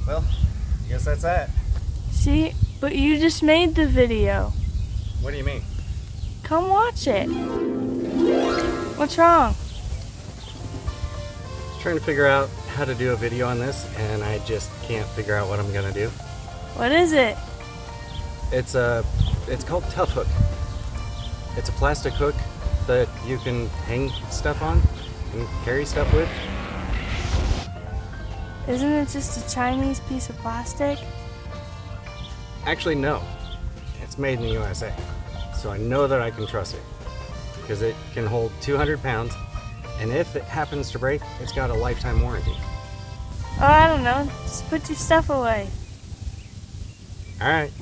Well, I guess that's that. See, but you just made the video. What do you mean? Come watch it. What's wrong? Trying to figure out how to do a video on this, and I just can't figure out what I'm gonna do. What is it? It's called Tough Hook. It's a plastic hook that you can hang stuff on and carry stuff with. Isn't it just a Chinese piece of plastic? Actually, no. It's made in the USA, so I know that I can trust it because it can hold 200 pounds, and if it happens to break, it's got a lifetime warranty. Oh, I don't know. Just put your stuff away. All right.